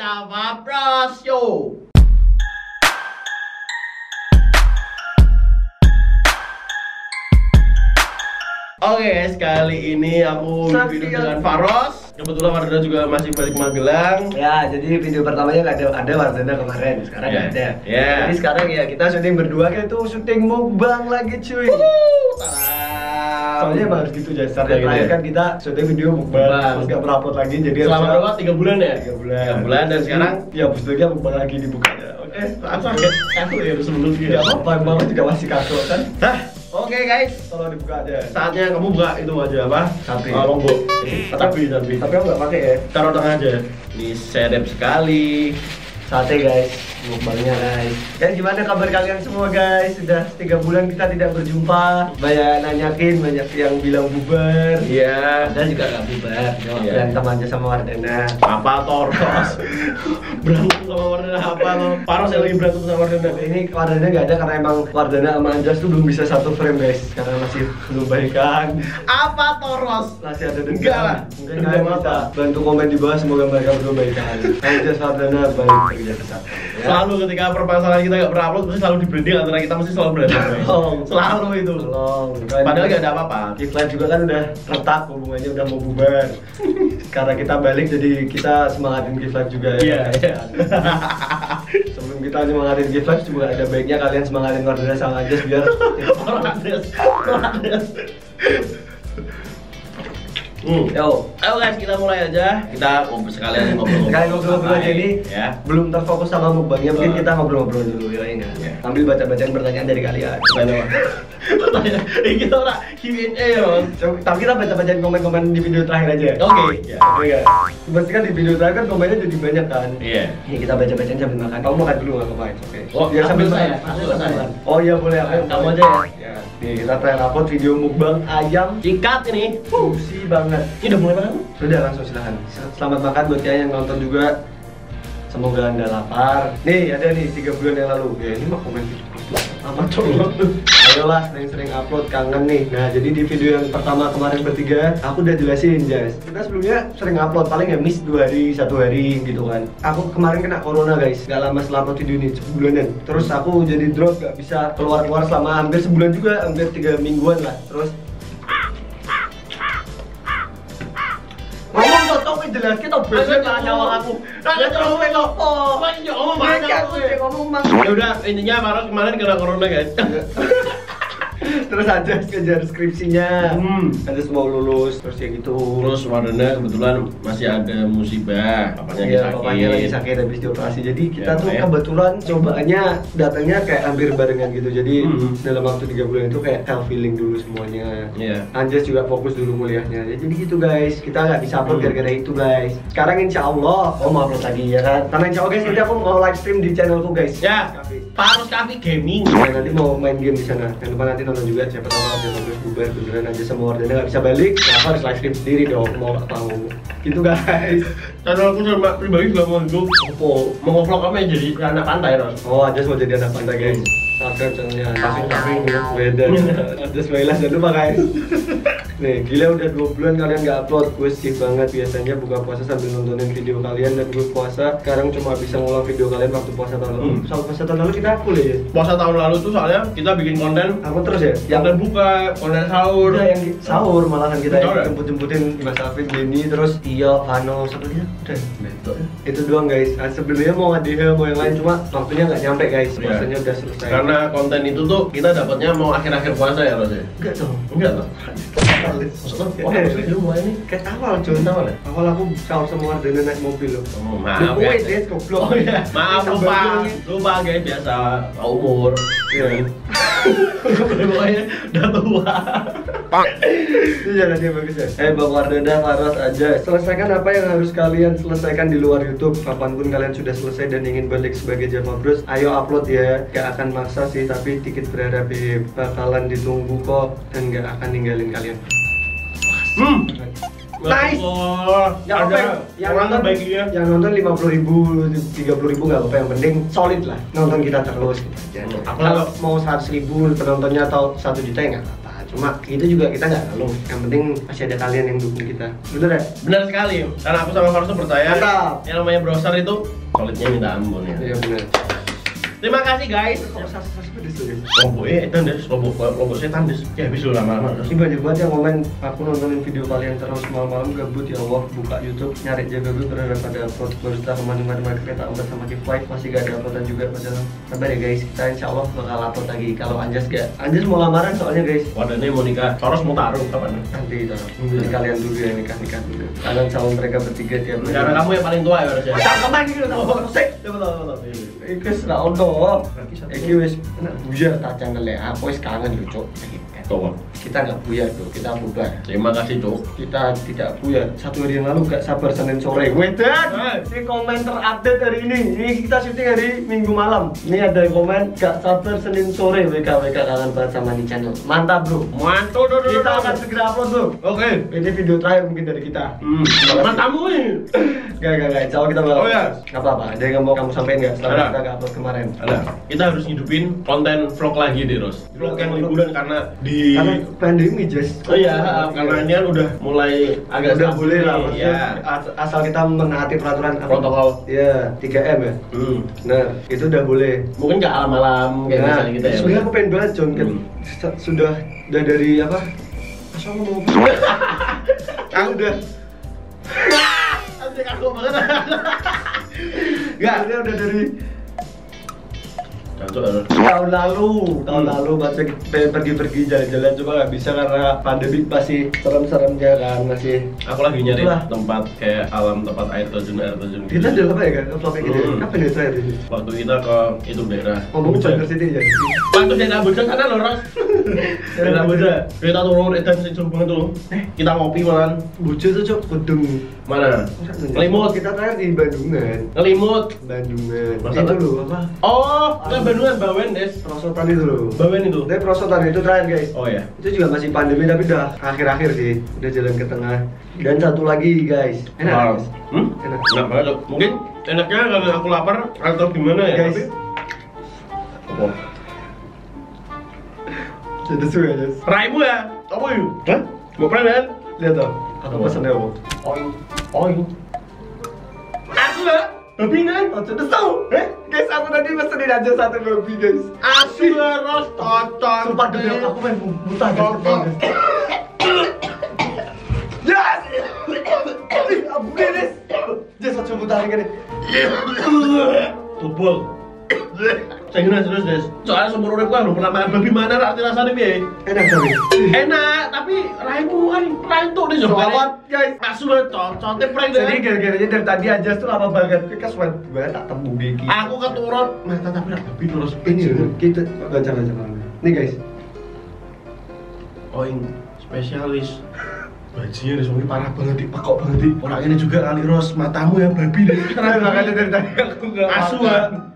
Java Bros Yo. Oke guys, kali ini aku video dengan Faros. Kebetulan Wardana juga masih balik Magelang. Ya, jadi video pertamanya nggak ada Wardana kemarin. Sekarang nggak ada. Yeah. Jadi sekarang ya kita syuting berdua kan itu syuting mukbang lagi cuy. Soalnya emang harus gitu aja. Setelah terakhir kan kita syuting video mukbang, terus nggak upload lagi. Jadi selama berapa? 3 bulan ya? 3 bulan. 3 bulan dan sekarang ya besoknya mukbang lagi dibuka. Oke, aku ya sebelumnya. Gak apa-apa, mama juga masih kaku kan. Oke guys, tolong dibuka aja. Saatnya kamu buka itu aja apa? Sapi. Lombok. Tapi aku nggak pakai ya. Taruh tengah aja. Ini sedap sekali. Sate guys, mukbangnya guys. Dan gimana kabar kalian semua guys? Sudah 3 bulan kita tidak berjumpa. Banyak nanyakin, banyak yang bilang bubar. Iya. Ada juga nggak bubar. Berantem aja sama Wardana. Apa Toros? Berantem sama Wardana apa lo? Faros yang lagi berantem sama Wardana. Ini Wardana nggak ada karena emang Wardana sama Anjas tuh belum bisa satu frame guys. Karena masih belum baikan. Apa Toros? Masih ada dendam. Enggak lah. Mungkin kalian bisa bantu komen di bawah, semoga mereka berdua baikan. Anjas Wardana balik. Ya. Selalu ketika permasalahan kita nggak berupload mesti selalu di branding antara kita mesti selalu berantem. Selalu itu. Padahal nggak ada apa-apa. Kita juga kan udah retak hubungannya, udah mau bubar. Karena kita balik jadi kita semangatin Give juga ya. Iya. Sebelum kita semangatin Give juga ada baiknya kalian semangatin Wardana sama Anjas biar Yo, ayo guys kita mulai aja. Kita sekalian ngobrol-ngobrol aja ini ya. Belum terfokus sama mukbangnya, mungkin kita ngobrol-ngobrol dulu ya enggak. Ya. Sambil baca-bacaan pertanyaan dari kalian. Pertanyaan. Kita ora Q&A ya, tapi kita baca-bacaan komen-komen di video terakhir aja. Oke. Ya. Oke. Pasti kan di video terakhir kan komennya jadi banyak kan. Iya. Ini kita baca-bacaan sambil makan. Kamu makan dulu enggak apa-apa. Oke. Oh, biar sambil makan. Oh iya boleh. Kamu aja ya. Nih, kita terakhir upload video mukbang ayam singkat ini. Fusi banget. Ini udah mulai makan? Sudah, langsung silahkan. Selamat makan buat kalian yang nonton juga. Semoga Anda lapar. Nih, ada nih 3 bulan yang lalu. Ya, ini mah komen apa coba? Ayolah sering-sering upload, kangen nih. Nah, jadi di video yang pertama kemarin bertiga, aku udah jelasin, guys. Kita sebelumnya sering upload, paling ya miss 2 hari, 1 hari gitu kan. Aku kemarin kena corona, guys. Gak lama setelah upload video ini, sebulanan. Terus aku jadi drop, gak bisa keluar-keluar selama hampir sebulan juga, hampir 3 mingguan lah. Terus ngomong kok tau jelas kita belajar tanya aku. Tanya terus apa? Ngomong ya udah intinya Faros kemarin kena corona guys. Terus aja kejar skripsinya, ada mau lulus terus ya gitu. Terus Wardana kebetulan masih ada musibah, bapaknya lagi sakit habis dioperasi. Jadi kita tuh kebetulan cobaannya datangnya kayak hampir barengan gitu. Jadi dalam waktu 3 bulan itu kayak self healing dulu semuanya. Anjas juga fokus dulu kuliahnya. Ya, jadi gitu guys, kita nggak bisa upload gara-gara itu guys. Sekarang insya Allah aku mau upload lagi ya kan. Karena insya Allah guys nanti aku mau live stream di channelku guys. Ya, Faros Cafe Gaming. Nanti mau main game di sana. Jangan lupa nanti nonton juga, siapa tahu ada terus bubar beneran aja sama Wardana nggak bisa balik. Kenapa harus live stream sendiri dong? Mau nggak tahu gitu guys. Channel aku sama pribadi juga mau ngevlog apa ya, jadi anak pantai Ros. Oh, Anjas mau jadi anak pantai guys. Subscribe channelnya. Tapi beda. Anjas Wailas, jangan lupa guys. Nih, gila udah 2 bulan kalian nggak upload. Gue sih banget, biasanya buka puasa sambil nontonin video kalian. Dan gue puasa, sekarang cuma bisa ngulang video kalian waktu puasa tahun lalu. Soal puasa tahun lalu kita full ya? Puasa tahun lalu tuh soalnya kita bikin konten aku terus ya? Konten buka, konten sahur. Udah yang sahur malahan kita jemput-jemputin Mas Afid, Denny, terus Tio, Vano, sebenarnya udah betul. Itu doang guys. Nah, sebenarnya mau ADH, mau yang lain, cuma waktunya nggak nyampe guys. Puasanya udah selesai. Karena konten itu tuh kita dapatnya mau akhir-akhir puasa ya Ros ya? Enggak dong. Enggak loh. Maksudnya lu mulai ini kayak awal John. Awal aku sahur sama Wardana naik mobil loh. Maaf ya. Goblok. Maaf lupa guys, biasa umur. Iya. Pokoknya udah tua. Itu jalannya bagus ya. Bang Wardana, Faros aja. Selesaikan apa yang harus kalian selesaikan di luar YouTube. Kapanpun kalian sudah selesai dan ingin balik sebagai Java Bros, ayo upload ya. Gak akan maksa sih, tapi dikit berharap bakalan ditunggu kok dan gak akan ninggalin kalian. Nice. Yang nonton baiknya. Yang nonton 50.000, 30.000 nggak apa-apa, yang penting solid lah. Nonton kita terus gitu aja. Kalau mau 100.000 penontonnya atau 1 juta ya nggak apa-apa. Cuma itu juga kita nggak ngeluh. Yang penting masih ada kalian yang dukung kita. Bener ya? Benar sekali. Karena aku sama Farso percaya. Mantap. Yang namanya browser itu solidnya minta ampun ya. Iya bener. Terima kasih guys. Kok sas pedes tuh guys? Lombok itu des, lombok setan des. Ya habis lu lama-lama terus. Ini banyak banget yang komen, aku nontonin video kalian terus malam-malam gabut ya Allah, buka YouTube nyari JBB berharap pada upload baru setelah kemarin kereta empat sama K5 masih gak ada uploadan juga padahal. Sabar ya guys, kita insya Allah bakal upload lagi kalau Anjas gak. Anjas mau lamaran soalnya guys. Wadahnya mau nikah, Soros mau taruh kapan? Nanti jadi kalian dulu yang nikah dulu. Kalian sama mereka bertiga tiap hari. Karena kamu yang paling tua ya harusnya. Cangkeman gitu sama sik. Betul. Iki ra ono. Iki wis buyar tak channel ya. Aku wis kangen yo, Cuk. Tuh. Kita nggak buyar tuh, kita bubar. Terima kasih, Cuk. Kita tidak buyar. 1 hari yang lalu gak sabar Senin sore. Wedan. Ini komen terupdate hari ini. Ini kita syuting hari Minggu malam. Ini ada yang komen gak sabar Senin sore. WK kangen banget sama nih channel. Mantap, Bro. Mantap, Kita akan segera upload, Bro. Oke. Ini video terakhir mungkin dari kita. Mantapmu nih. Gak. Coba kita bakal. Oh ya. Apa? Ada yang mau kamu sampaikan nggak? Setelah Ada. kita gak upload kemarin. Ada. Kita harus ngidupin konten vlog lagi deh, Ros. Vlog yang liburan karena di Karena pandemi, Jess. Oh iya, karena ini kan udah mulai agak udah stabil boleh lah, nih, maksudnya ya. asal kita menaati peraturan apa? Protokol. Iya, 3M ya. Nah, itu udah boleh. Mungkin nggak malam kayak Nah, misalnya kita ya. sebenarnya aku pengen banget, John. Kan sudah dari apa? Masa ngomong apa? Aku udah. Nanti aku banget. Enggak, ini udah dari Cocok. tahun lalu baca pergi-pergi jalan-jalan coba nggak bisa karena pandemi masih serem-seremnya kan masih. Aku lagi nyari Itulah. tempat kayak alam, tempat air terjun Kita udah apa ya kan? Vlognya gitu. Kapan ya terakhir ini? Waktu kita ke itu daerah Ngomong Boja. Bandar City ya. Waktu daerah Boja sana loh, Ros. Daerah Boja. Kita turun edan sing jauh banget tuh. Kita ngopi malan. Bojo tuh cok gedung. Mana? Ngelimut. Kita terakhir di Bandungan. Ngelimut. Masa itu loh apa? Oh, ke Bandungan Bawen, Des. Prosotan itu loh. Bawen itu. Tapi prosotan itu terakhir guys. Oh ya. Itu juga masih pandemi tapi udah akhir-akhir sih. Udah jalan ke tengah. Dan satu lagi guys. Enak guys. Enak. Enak banget. Cok. Mungkin enaknya karena aku lapar atau gimana ya? Guys. Apa? Jadi suka guys. Raimu ya? Apa yuk? Hah? Mau pernah kan? Lihat tuh. Aku pesennya apa? Oing. Aku lah. Babi kan? Oh, sudah tahu. Guys, aku tadi pesenin aja satu babi guys. Aku harus cocok. Sumpah demi Allah, aku pengen muntah guys. Yes! Ampun guys. Jess, aku coba tarik ini. Tubul. Saya terus Des. Soalnya seumur urip gua belum pernah makan babi mana arti rasanya piye? Enak tapi. Enak, tapi raimu kan rantuk nih Selamat guys. Asu cocote prank deh. Jadi gara-garanya dari tadi aja tuh lama banget. Kita suat banget tak temu Beki. Aku keturun, mata tapi rak babi terus Ini kita baca. Nih guys. Oing spesialis. Bajingan ini parah banget, dipekok banget di. Orang ini juga kali Ros, matamu yang babi deh. Makanya dari tadi aku nggak Asuhan.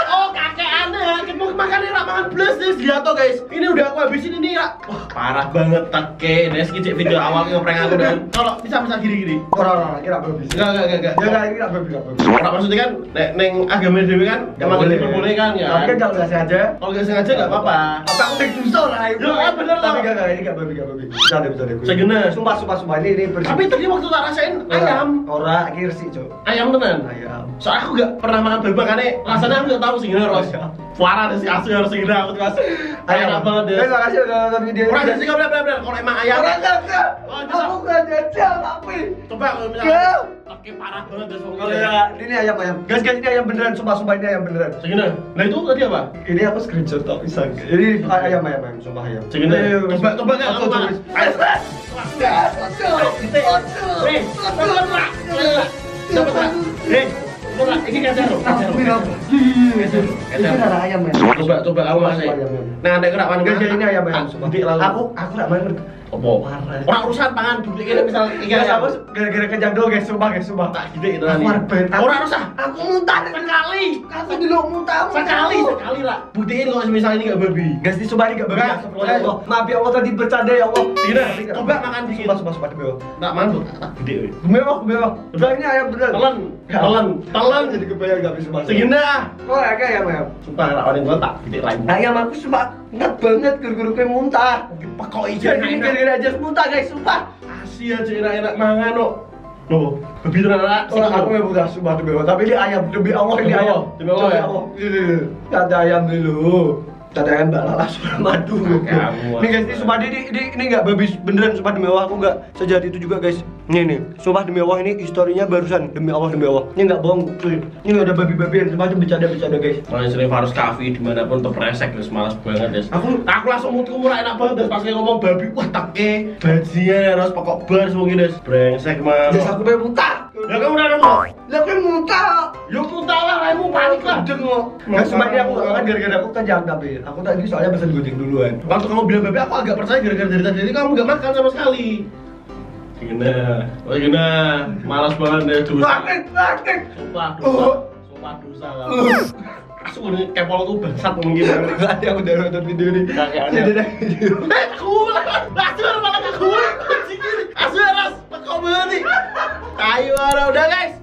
Oh kakek aneh, kita mau makan ini makan plus nih lihat tuh guys. Ini udah aku habisin ini ya. Wah parah banget teke. Des kicik video awal ngeprank aku dan kalau bisa gini. Orang kira babi. Enggak. Ya enggak ini enggak babi. Orang maksudnya kan neng agama dewi kan emang boleh. diperbolehkan ya. Tapi kan kalau nggak sengaja. Kalau nggak sengaja nggak apa-apa. Apa aku tek dosa lah. Ya, bener Tapi lah. enggak ini enggak babi. Bisa deh. Segenes. Sumpah ini bersih. Tapi tadi waktu tak rasain ayam. Ora iki resik, Cuk. Ayam tenan. Ayam. Soalnya aku gak pernah makan babi makanya rasanya aku gak tahu sih gimana Ros. Suara ada si asu harus segini aku tuh mas. Ayam banget deh. Terima kasih udah nonton video Orang ini. sih gak bener-bener kalau emang ayam. Orang enggak. Oh, bisa. Aku enggak jajal tapi. Coba kalau Gak. misalnya oke parah banget deh soalnya. Oh ya, ini ayam. Guys, ini ayam beneran, sumpah ini ayam beneran. Segini. Nah itu tadi apa? Ini aku screenshot tak bisa. Ini ayam, sumpah ayam. Segini. Coba nggak kamu makan. Ayo. Ini kejar loh. Ini ada ayam ya. Coba kamu makan. Nah, ada gerak mana? Guys, ini ayam. Bukti lalu. Aku enggak main. Apa? Orang urusan pangan bukti ini misal Guys, aku gara-gara kejandol guys, sumpah. tak gede itu Aku nanti. arbet. Orang usah. Aku muntah Sekali. Aku dulu muntah. Sekali lah. Buktiin kalau misalnya ini nggak babi. Guys, ini sumpah ini enggak Enggak. benar. Maaf ya Allah tadi bercanda ya Allah. Tidak. Coba makan dikit. Sumpah demi Allah. Tak mantul. Tak gede. weh. Mewah. Udah ini ayam beneran. Telan. Jadi kebayang enggak bisa masuk. Segini ah. Oh, ya kayak ayam. Sumpah orang gua tak gede lain. Ayam aku sumpah Nget banget gara-gara gue muntah. Pekok ijo Jadi ini gara-gara aja muntah guys, sumpah. Asia aja enak-enak mangan no. No, babi tenan lah. Oh, aku memang udah sumpah demi Allah, tapi ini ayam, demi Allah ini Demi ayam. Allah, demi Allah ya? Ini ada ayam dulu. Ada ayam Mbak Lala Suramadu. Kamu, Nih guys, ini sumpah ini nggak babi beneran, sumpah demi Allah aku nggak sejahat itu juga guys. Nih, sumpah demi Allah ini historinya barusan, demi Allah. Ini nggak bohong, cuy. Ini nggak ada babi-babian, semacam bercanda guys. Kalau sering Farus Cafe dimanapun tuh presek guys, malas banget guys. Aku langsung mutu murah enak banget guys, pas dia ngomong babi, wah teke, bajingan harus pokok bar semua guys. Brengsek mah. Guys, aku pengen muntah. Ya kamu udah nongol. Lah kan muntah. Ya muntah lah, kamu panik lah. Dengok. Nggak sumpah ini aku nggak kan gara-gara aku kejang tapi aku tadi soalnya pesen gojek duluan. Waktu kamu bilang babi, aku agak percaya gara-gara dari tadi kamu nggak makan sama sekali. Gimana, malas banget deh dosa. Sakit. Sumpah dosa kamu. Asuk ini kepol tuh bangsat mungkin. Tadi aku udah nonton video nih. Kakek aku malah aku. Asuk ras, kok berhenti. Ayo, udah guys.